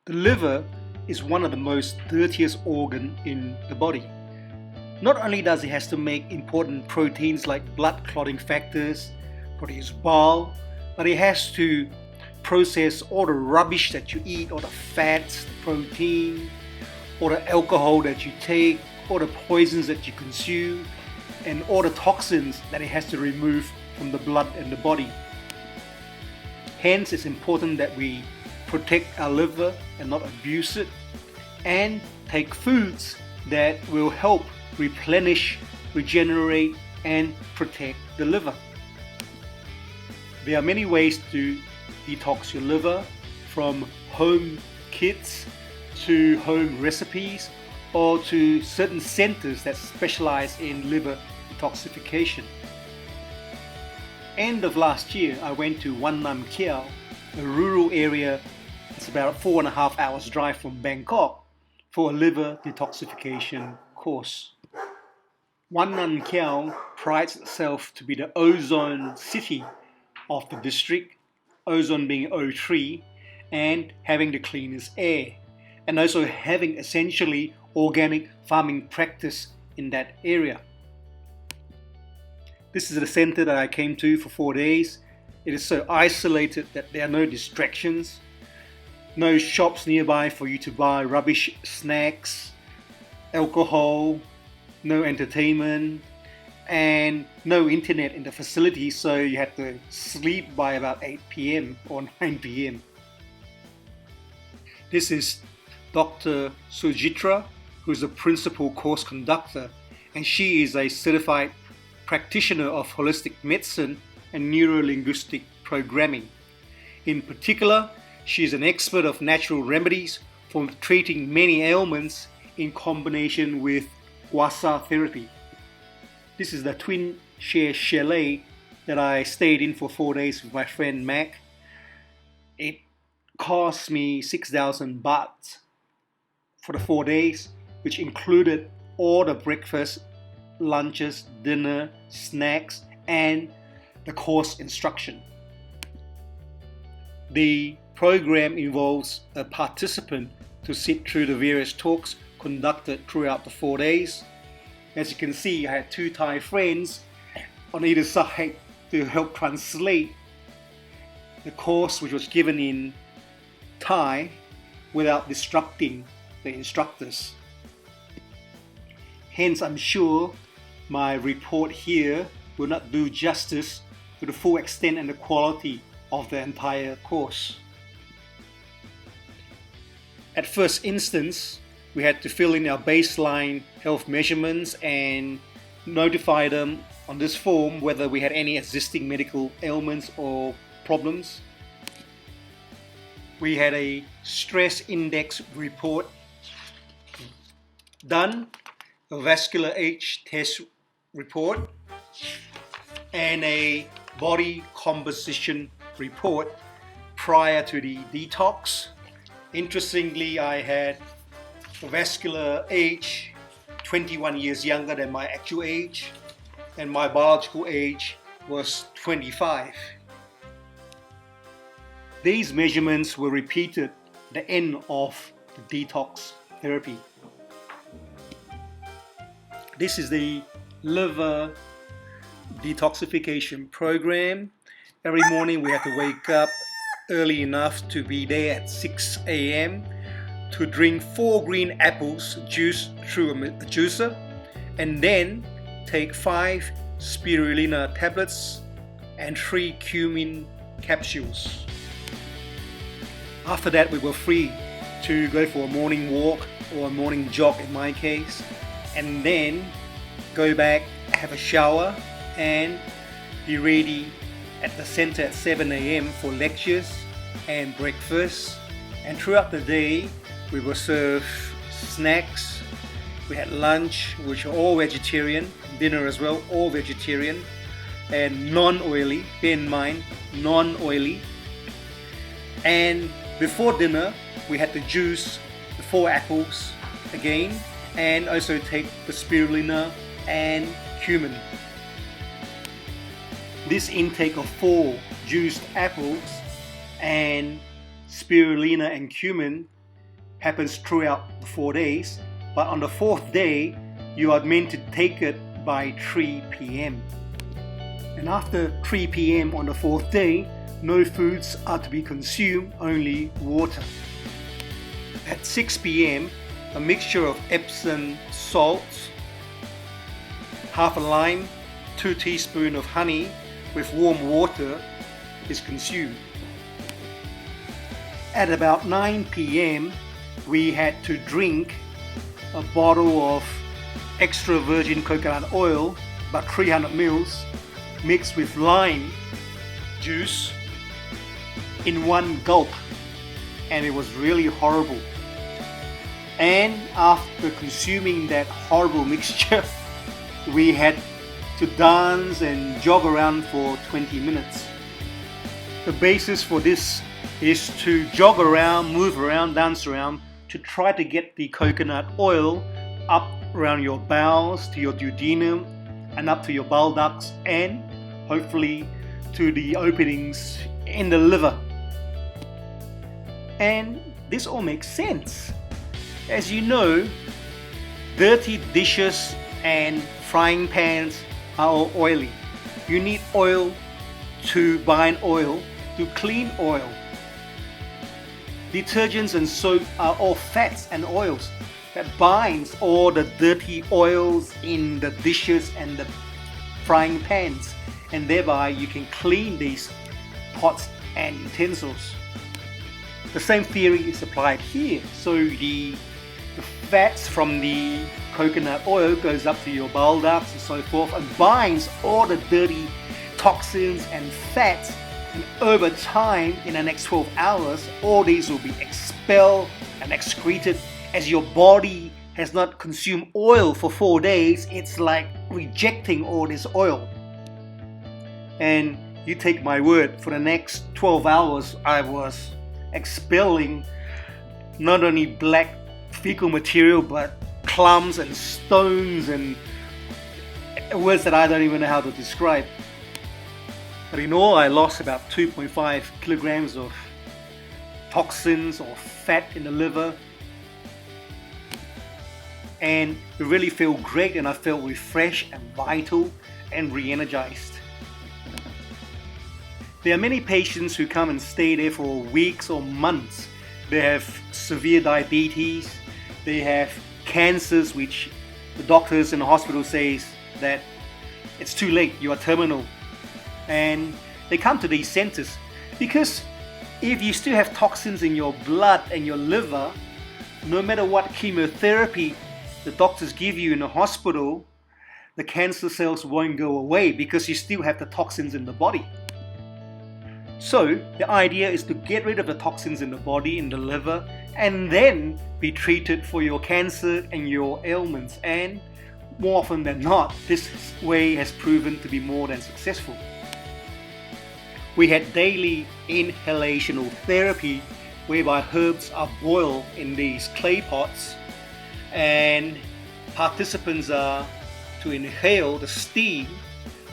The liver is one of the most dirtiest organ in the body. Not only does it has to make important proteins like blood clotting factors, produce bile, but it has to process all the rubbish that you eat, all the fats, the protein, all the alcohol that you take, all the poisons that you consume, and all the toxins that it has to remove from the blood and the body. Hence, it's important that we protect our liver and not abuse it, and take foods that will help replenish, regenerate, and protect the liver. There are many ways to detox your liver, from home kits to home recipes, or to certain centers that specialize in liver detoxification. End of last year, I went to Wat Nam Kiao, a rural area. It's about 4.5 hours drive from Bangkok, for a liver detoxification course. Wat Nam Kiao prides itself to be the ozone city of the district, ozone being O3, and having the cleanest air, and also having essentially organic farming practice in that area. This is the center that I came to for 4 days. It is so isolated that there are no distractions, no shops nearby for you to buy rubbish snacks, alcohol, no entertainment, and no internet in the facility, so you had to sleep by about 8 p.m. or 9 p.m. This is Dr. Sujitra, who's the principal course conductor, and she is a certified practitioner of holistic medicine and neuro-linguistic programming. In particular, she is an expert of natural remedies for treating many ailments in combination with guasa therapy. This is the twin share chalet that I stayed in for 4 days with my friend Mac. It cost me 6,000 baht for the 4 days, which included all the breakfast, lunches, dinner, snacks, and the course instruction. The program involves a participant to sit through the various talks conducted throughout the 4 days. As you can see, I had 2 Thai friends on either side to help translate the course, which was given in Thai without disrupting the instructors. Hence, I'm sure my report here will not do justice to the full extent and the quality of the entire course. At first instance, we had to fill in our baseline health measurements and notify them on this form whether we had any existing medical ailments or problems. We had a stress index report done, a vascular age test report, and a body composition report prior to the detox. Interestingly, I had a vascular age 21 years younger than my actual age, and my biological age was 25. These measurements were repeated at the end of the detox therapy. This is the liver detoxification program. Every morning we have to wake up early enough to be there at 6 a.m. to drink 4 green apples juice through a juicer, and then take 5 spirulina tablets and 3 cumin capsules. After that, we were free to go for a morning walk or a morning jog in my case, and then go back, have a shower, and be ready at the center at 7 a.m. for lectures and breakfast. And throughout the day, we were served snacks. We had lunch, which are all vegetarian, dinner as well, all vegetarian, and non-oily, bear in mind, non-oily. And before dinner, we had to juice the 4 apples again, and also take the spirulina and cumin. This intake of 4 juiced apples and spirulina and cumin happens throughout the 4 days, but on the 4th day, you are meant to take it by 3 p.m. And after 3 p.m. on the 4th day, no foods are to be consumed, only water. At 6 p.m., a mixture of Epsom salts, half a lime, 2 teaspoons of honey with warm water is consumed. At about 9 p.m., we had to drink a bottle of extra virgin coconut oil, about 300 ml, mixed with lime juice in one gulp, and it was really horrible. And after consuming that horrible mixture, we had to dance and jog around for 20 minutes. The basis for this is to jog around, move around, dance around to try to get the coconut oil up around your bowels, to your duodenum, and up to your bile ducts, and hopefully to the openings in the liver. And this all makes sense. As you know, dirty dishes and frying pans are all oily. You need oil to bind oil, to clean oil. Detergents and soap are all fats and oils that binds all the dirty oils in the dishes and the frying pans, and thereby you can clean these pots and utensils. The same theory is applied here. So the fats from the coconut oil goes up to your bile ducts and so forth and binds all the dirty toxins and fats, and over time, in the next 12 hours, all these will be expelled and excreted. As your body has not consumed oil for 4 days, it's like rejecting all this oil. And you take my word, for the next 12 hours I was expelling not only black fecal material but clumps and stones and words that I don't even know how to describe. But in all, I lost about 2.5 kilograms of toxins or fat in the liver, and it really felt great, and I felt refreshed and vital and re-energized. There are many patients who come and stay there for weeks or months. They have severe diabetes, they have cancers which the doctors in the hospital says that it's too late, you are terminal. And they come to these centers because if you still have toxins in your blood and your liver, no matter what chemotherapy the doctors give you in the hospital, the cancer cells won't go away because you still have the toxins in the body. So the idea is to get rid of the toxins in the body, in the liver, and then be treated for your cancer and your ailments. And more often than not, this way has proven to be more than successful. We had daily inhalational therapy whereby herbs are boiled in these clay pots, and participants are to inhale the steam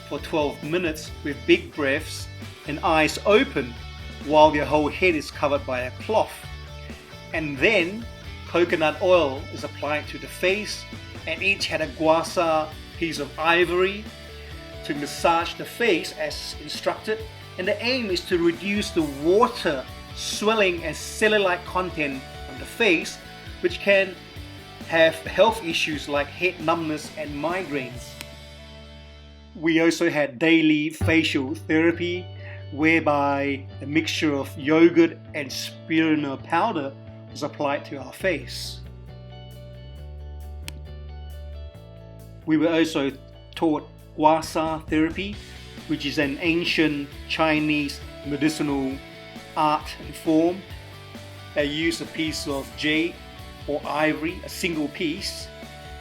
for 12 minutes with big breaths and eyes open while their whole head is covered by a cloth. And then coconut oil is applied to the face, and each had a guasa piece of ivory to massage the face as instructed. And the aim is to reduce the water, swelling and cellulite content on the face, which can have health issues like head numbness and migraines. We also had daily facial therapy whereby a mixture of yogurt and spirulina powder was applied to our face. We were also taught guasa therapy, which is an ancient Chinese medicinal art and form. They use a piece of jade or ivory, a single piece,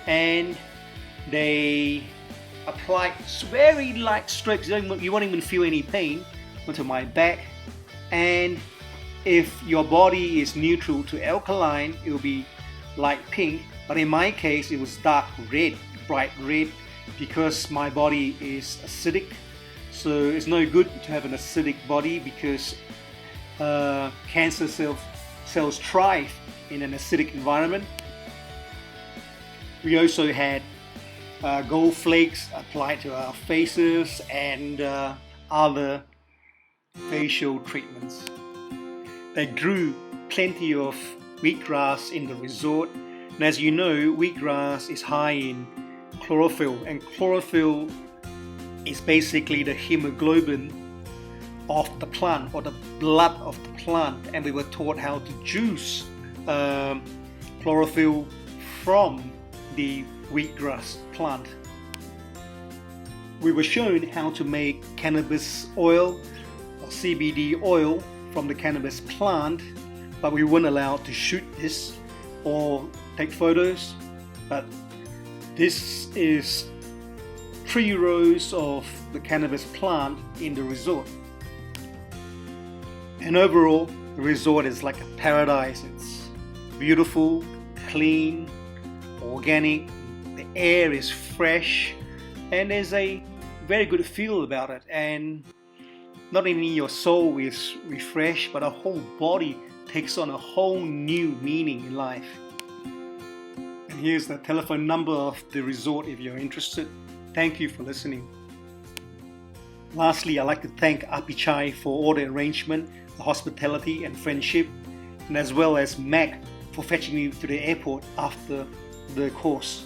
and they apply very light strokes. You won't even feel any pain onto my back. And if your body is neutral to alkaline, it will be light pink, but in my case it was dark red, bright red, because my body is acidic. So it's no good to have an acidic body because cancer cells thrive in an acidic environment. We also had gold flakes applied to our faces and other facial treatments. They grew plenty of wheatgrass in the resort, and as you know, wheatgrass is high in chlorophyll, and chlorophyll is basically the hemoglobin of the plant, or the blood of the plant, and we were taught how to juice chlorophyll from the wheatgrass plant. We were shown how to make cannabis oil or CBD oil from the cannabis plant, but we weren't allowed to shoot this or take photos. But this is 3 rows of the cannabis plant in the resort, and overall the resort is like a paradise. It's beautiful, clean, organic, the air is fresh, and there's a very good feel about it, and not only your soul is refreshed, but our whole body takes on a whole new meaning in life. And here's the telephone number of the resort if you're interested. Thank you for listening. Lastly, I'd like to thank Apichai for all the arrangement, the hospitality and friendship, and as well as Mac for fetching me to the airport after the course.